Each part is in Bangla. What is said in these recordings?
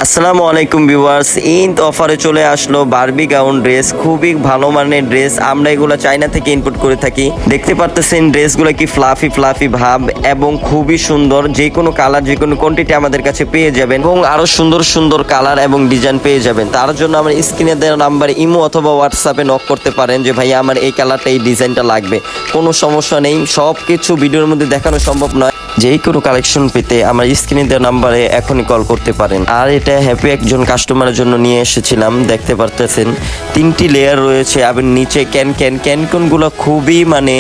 আসসালামু আলাইকুম ভিউয়ার্স, ঈদ অফারে চলে আসলো বারবি গাউন ড্রেস। খুবই ভালো মানের ড্রেস, আমরা এগুলো চায়না থেকে ইম্পোর্ট করে থাকি। দেখতে পারতেছেন ড্রেসগুলো কি ফ্লাফি ফ্লাফি ভাব এবং খুবই সুন্দর। যে কোনো কালার, যে কোনো কোয়ান্টিটি আমাদের কাছে পেয়ে যাবেন এবং আরো সুন্দর সুন্দর কালার এবং ডিজাইন পেয়ে যাবেন। তার জন্য আমার স্ক্রিনে দেওয়া নাম্বারে ইমো অথবা হোয়াটসঅ্যাপে নক করতে পারেন যে ভাই আমার এই কালারটা, এই ডিজাইনটা লাগবে। কোনো সমস্যা নেই, সব কিছু ভিডিওর মধ্যে দেখানো সম্ভব নয়। যে কোনো কালেকশন পেতে আমার স্ক্রিনে দেওয়া নাম্বারে এখনই কল করতে পারেন। আর এটা হ্যাপি একজন কাস্টমারের জন্য নিয়ে এসেছিলাম। দেখতে পারতেছেন 3টি লেয়ার রয়েছে, আবার নিচে ক্যানকনগুলো খুবই মানে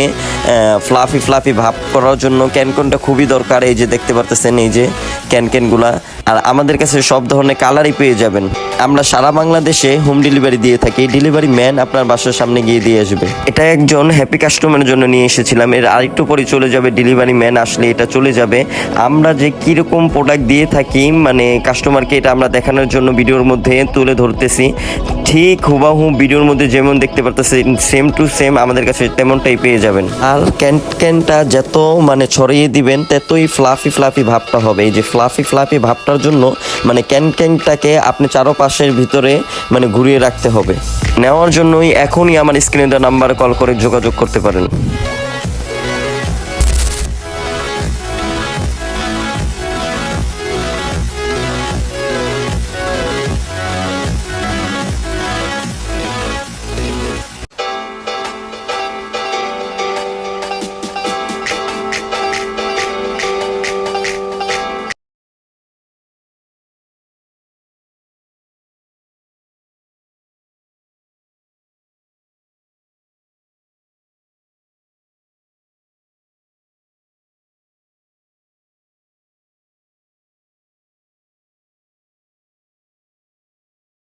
ফ্লাফি ফ্লাফি ভাব করার জন্য ক্যানকনটা খুবই দরকার। এই যে দেখতে পারতেছেন এই যে ক্যানগুলা। আর আমাদের কাছে সব ধরনের কালারই পেয়ে যাবেন। আমরা সারা বাংলাদেশে হোম ডেলিভারি দিয়ে থাকি। ডেলিভারি ম্যান আপনার বাসার সামনে গিয়ে দিয়ে আসবে। এটা একজন হ্যাপি কাস্টমারের জন্য নিয়ে এসেছিলাম। এর আরেকটু পরে চলে যাবে, ডেলিভারি ম্যান আসলে এটা চলে যাবে। আমরা যে কীরকম প্রোডাক্ট দিয়ে থাকি মানে কাস্টমারকে, এটা আমরা দেখানোর জন্য ভিডিওর মধ্যে তুলে ধরতেছি। ঠিক হুবাহু ভিডিওর মধ্যে যেমন দেখতে পারতেছেন সেম টু সেম আমাদের কাছে তেমনটাই পেয়ে যাবেন। আর ক্যানটা যত মানে ছড়িয়ে দিবেন ততই ফ্লাফি ফ্লাফি ভাবটা হবে। এই যে ফ্লাফি ফ্লাফি ভাবটার জন্য মানে ক্যানটাকে আপনি চারপাশের ভিতরে মানে ঘুরিয়ে রাখতে হবে। নেওয়ার জন্যই এখনই আমার স্ক্রিনে নাম্বারে কল করে যোগাযোগ করতে পারেন।